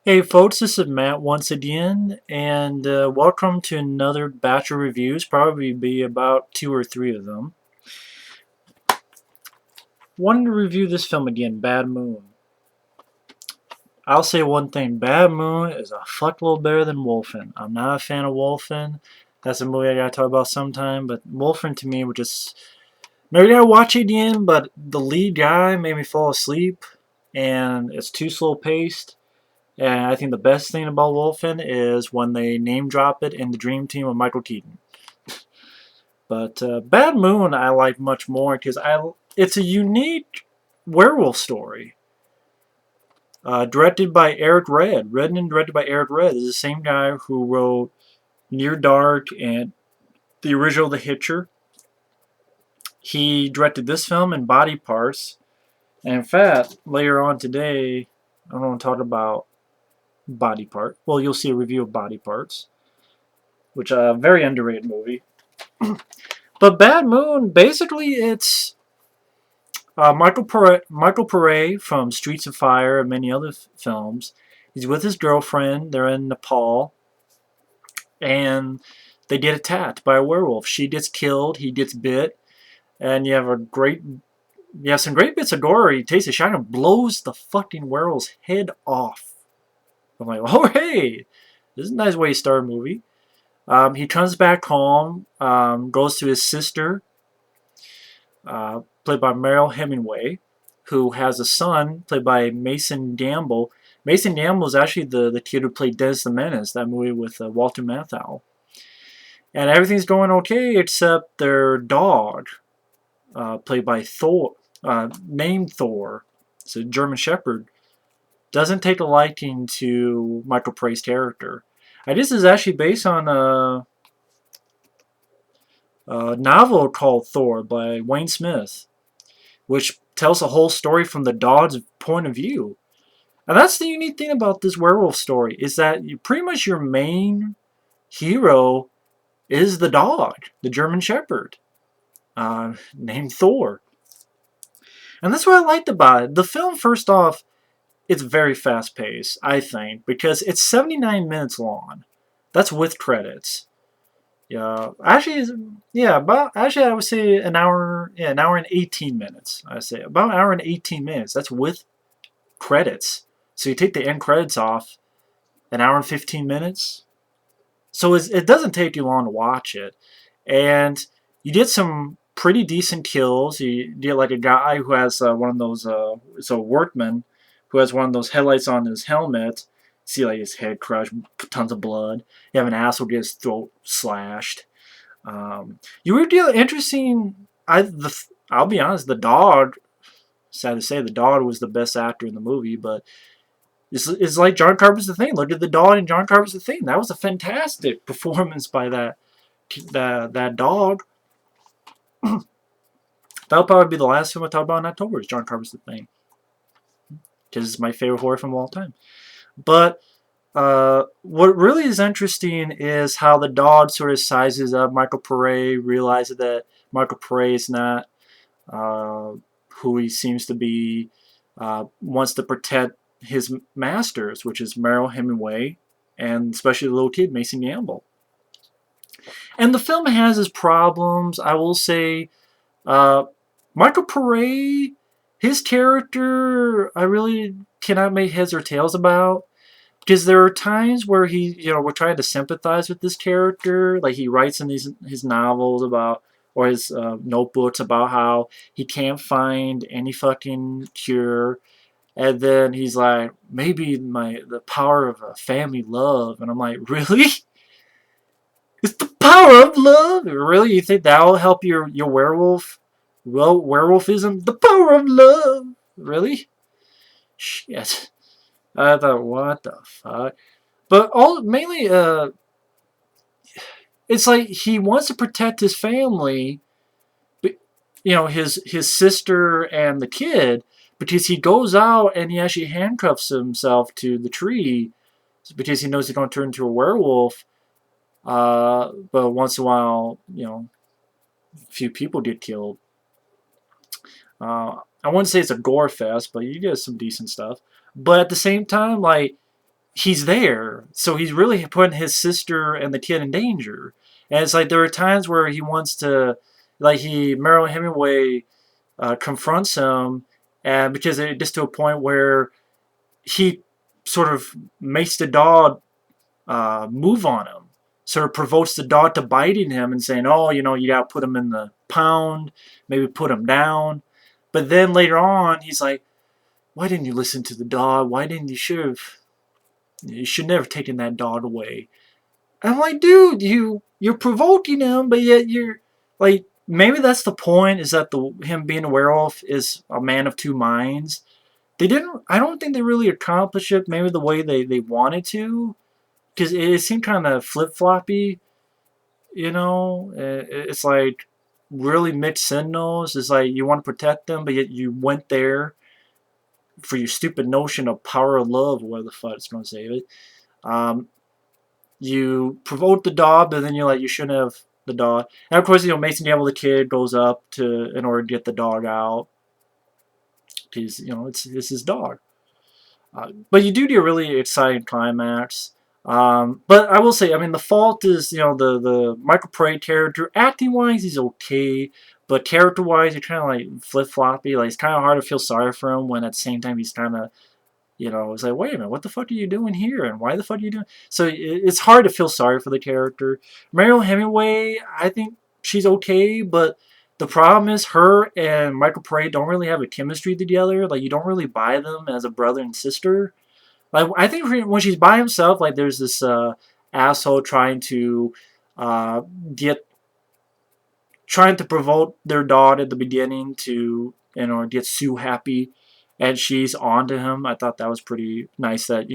Hey folks, this is Matt once again, and welcome to another batch of reviews. Probably be about two or three of them. Wanted to review this film again, Bad Moon. I'll say one thing: Bad Moon is a fuckload better than Wolfen. I'm not a fan of Wolfen. That's a movie I gotta talk about sometime. But Wolfen to me was just maybe I gotta watch it again. But the lead guy made me fall asleep, and it's too slow paced. And I think the best thing about Wolfen is when they name drop it in the Dream Team with Michael Keaton. But Bad Moon I like much more because it's a unique werewolf story. Directed by Eric Red. Written and directed by Eric Red. This is the same guy who wrote Near Dark and the original The Hitcher. He directed this film and Body Parts. And in fact, later on today, I'm going to talk about Body Part. Well, you'll see a review of Body Parts, which is a very underrated movie. But Bad Moon, basically, it's Michael Pare from Streets of Fire and many other films. He's with his girlfriend. They're in Nepal, and they get attacked by a werewolf. She gets killed. He gets bit, and you have some great bits of gore. He takes a shot and blows the fucking werewolf's head off. I'm like, oh hey, this is a nice way to start a movie. He comes back home, goes to his sister, played by Mariel Hemingway, who has a son, played by Mason Gamble. Mason Gamble is actually the kid who played Dennis the Menace, that movie with Walter Matthau. And everything's going okay except their dog, played by Thor, named Thor. It's a German Shepherd. Doesn't take a liking to Michael Pra's character. This is actually based on a novel called Thor by Wayne Smith, which tells the whole story from the dog's point of view. And that's the unique thing about this werewolf story, is that pretty much your main hero is the dog, the German Shepherd, named Thor. And that's what I liked about it. The film, first off, it's very fast paced, I think, because it's 79 minutes long. That's with credits. Yeah, actually, I would say an hour. Yeah, an hour and 18 minutes. I say about an hour and 18 minutes. That's with credits. So you take the end credits off, an hour and 15 minutes. So it doesn't take you long to watch it, and you get some pretty decent kills. You get like a guy who has one of those. It's a workman who has one of those headlights on his helmet. See like his head crushed, tons of blood. You have an asshole get his throat slashed. You were dealing interesting. I'll be honest. The dog. Sad to say, the dog was the best actor in the movie, but it's like John Carpenter's The Thing. Look at the dog in John Carpenter's The Thing. That was a fantastic performance by that dog. That'll probably be the last film I talk about in October. Is John Carpenter's The Thing, because it's my favorite horror film of all time. But what really is interesting is how the dog sort of sizes up Michael Pare, realizes that Michael Pare is not who he seems to be, wants to protect his masters, which is Mariel Hemingway, and especially the little kid, Mason Gamble. And the film has its problems, I will say. Michael Pare, his character, I really cannot make heads or tails about. Because there are times where we're trying to sympathize with this character. Like he writes in his novels about, or his notebooks about how he can't find any fucking cure. And then he's like, maybe the power of a family love. And I'm like, really? It's the power of love? Really? You think that'll help your werewolf? Well, werewolfism? The power of love? Really? Shit. I thought, what the fuck? But mainly, it's like he wants to protect his family, his sister and the kid, because he goes out and he actually handcuffs himself to the tree because he knows he's going to turn into a werewolf. But once in a while, a few people get killed. I wouldn't say it's a gore fest, but you get some decent stuff. But at the same time, like, he's there, so he's really putting his sister and the kid in danger. And it's like there are times where he wants to, like Mariel Hemingway confronts him, and because it gets to a point where he sort of makes the dog move on him, sort of provokes the dog to biting him and saying, "Oh, you gotta put him in the pound, maybe put him down." But then later on, he's like, "Why didn't you listen to the dog? Why didn't you should never have taken that dog away?" And I'm like, dude, you're provoking him, but yet you're like, maybe that's the point, is that the him being a werewolf is a man of two minds. They didn't. I don't think they really accomplished it. Maybe the way they wanted to, because it seemed kind of flip floppy. It's like really mixed signals. It's like you want to protect them, but yet you went there for your stupid notion of power of love, or whatever the fuck it's going to say it. Um, you provoke the dog, but then you're like, you shouldn't have the dog. And of course, Mason Gamble, the kid, goes up in order to get the dog out, because it's his dog. But you do a really exciting climax. But I will say, I mean, the fault is, the Michael Pare character. Acting wise, he's okay, but character wise, you're kind of like flip floppy. Like, it's kind of hard to feel sorry for him when at the same time he's kind of, it's like, wait a minute, what the fuck are you doing here, and why the fuck are you doing? So it's hard to feel sorry for the character. Mariel Hemingway, I think she's okay, but the problem is her and Michael Pare don't really have a chemistry together. Like, you don't really buy them as a brother and sister. Like, I think when she's by himself, like, there's this asshole uh, get trying to provoke their dog at the beginning to get Sue happy, and she's on to him. I thought that was pretty nice that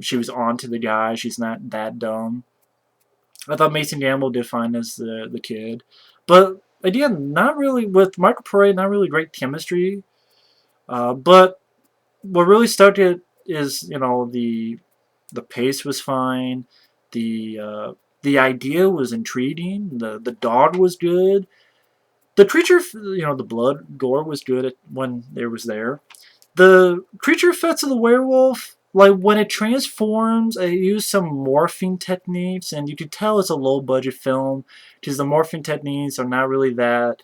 she was on to the guy. She's not that dumb. I thought Mason Gamble did fine as the kid, but again, not really with Michael Pare. Not really great chemistry. But what really stuck it is the pace was fine. The idea was intriguing. The dog was good. The creature, the blood gore was good when there was there. The creature effects of the werewolf, like when it transforms, it used some morphing techniques, and you could tell it's a low budget film because the morphing techniques are not really that.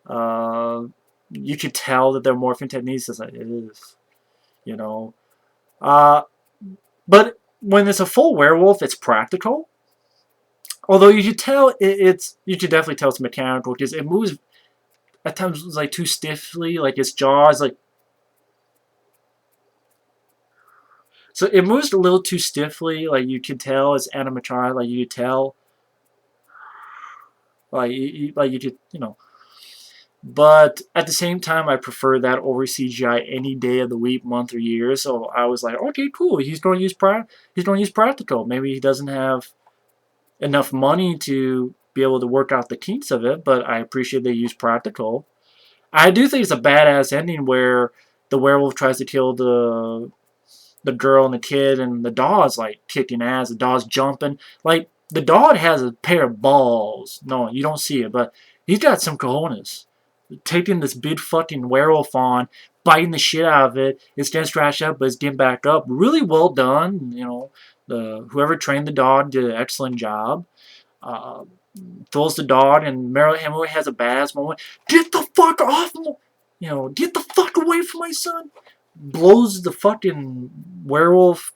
Uh, you could tell that they're morphing techniques. It's like, it is, you know. Uh, but when it's a full werewolf, it's practical. Although you could tell you could definitely tell it's mechanical because it moves at times like too stiffly, like its jaws like. So it moves a little too stiffly, like you could tell it's animatronic, like you could tell, like you could, But at the same time, I prefer that over CGI any day of the week, month, or year. So I was like, okay, cool. He's going to use practical. Maybe he doesn't have enough money to be able to work out the kinks of it, but I appreciate they use practical. I do think it's a badass ending where the werewolf tries to kill the girl and the kid, and the dog's like kicking ass. The dog's jumping. Like, the dog has a pair of balls. No, you don't see it, but he's got some cojones. Taking this big fucking werewolf on, biting the shit out of it. It's getting scratched up, but it's getting back up. Really well done. The whoever trained the dog did an excellent job. Uh, Throws the dog, and Mariel Hemingway has a badass moment. Get the fuck off! Get the fuck away from my son! Blows the fucking werewolf.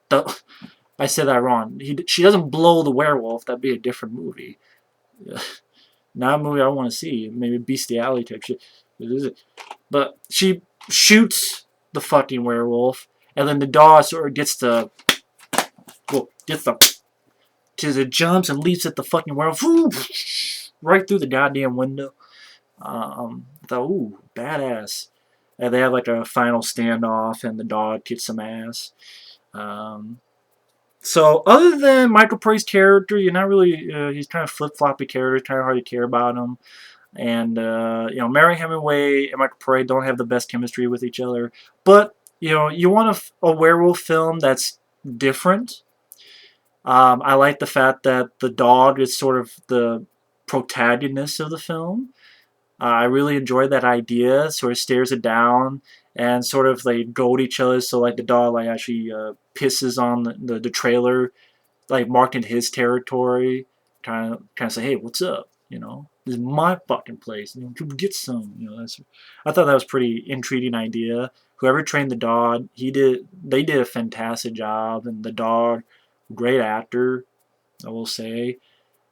I said that wrong. She doesn't blow the werewolf. That'd be a different movie. Not a movie I want to see. Maybe bestiality type shit. But she shoots the fucking werewolf, and then the dog sort of gets because it jumps and leaps at the fucking werewolf, right through the goddamn window. I thought, ooh, badass. And they have like a final standoff, and the dog kicks some ass. So other than Michael Pare's character, you're not really. He's kind of flip-floppy character. Kind of hard to care about him. And Mariel Hemingway and Michael Pare don't have the best chemistry with each other. But you want a werewolf film that's different. I like the fact that the dog is sort of the protagonist of the film. I really enjoyed that idea. Sort of stares it down, and sort of like goad each other. So like the dog like actually pisses on the trailer, like marking his territory, trying to say, hey, what's up? You know, this is my fucking place. You know, get some. You know, I thought that was pretty intriguing idea. Whoever trained the dog, they did a fantastic job, and the dog, great actor, I will say.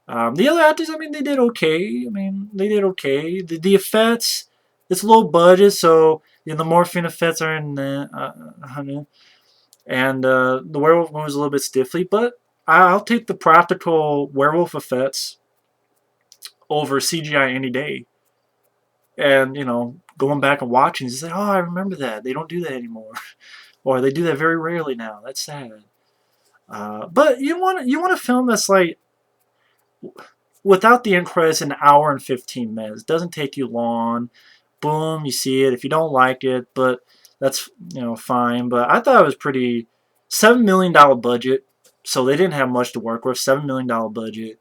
The other actors, I mean, they did okay. I mean, they did okay. The effects, it's low budget, so you know, the morphine effects are in there. And the werewolf moves a little bit stiffly, but I'll take the practical werewolf effects over CGI any day. And, you know, going back and watching, it's like, oh, I remember that. They don't do that anymore. Or they do that very rarely now. That's sad. But you want a film that's like, without the end credits, an hour and 15 minutes. It doesn't take you long. Boom, you see it. If you don't like it, but that's, you know, fine. But I thought it was pretty. $7 million budget, so they didn't have much to work with. $7 million budget.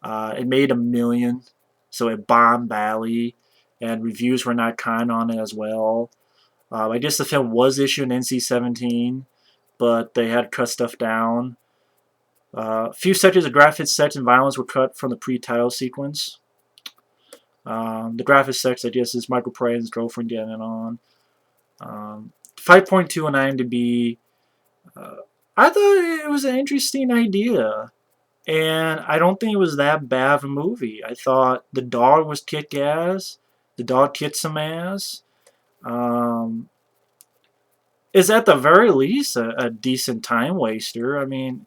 It made $1 million, so it bombed badly, and reviews were not kind on it as well. I guess the film was issued an NC-17, but they had to cut stuff down. A few sections of graphic sex and violence were cut from the pre-title sequence. The graphic sex, I guess, is Michael Pare and his girlfriend getting it on. 5.2 on IMDb. I thought it was an interesting idea, and I don't think it was that bad of a movie. I thought the dog was kick-ass. The dog kicked some ass. Is at the very least a decent time waster. I mean,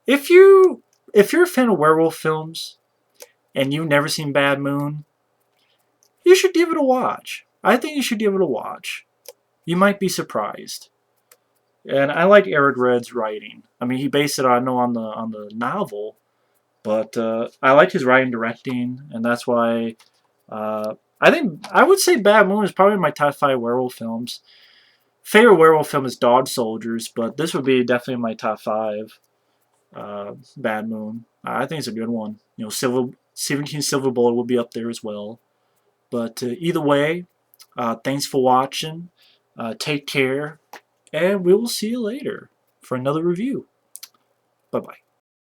if you're a fan of werewolf films and you've never seen Bad Moon, you should give it a watch. I think you should give it a watch. You might be surprised. And I like Eric Red's writing. I mean, he based it on the novel, but I like his writing, directing, and that's why I think I would say Bad Moon is probably my top 5 werewolf films. Favorite werewolf film is Dog Soldiers, but this would be definitely my top 5. Bad Moon. I think it's a good one. You know, Stephen King's Silver Bullet will be up there as well. But either way, thanks for watching. Take care, and we will see you later for another review. Bye-bye.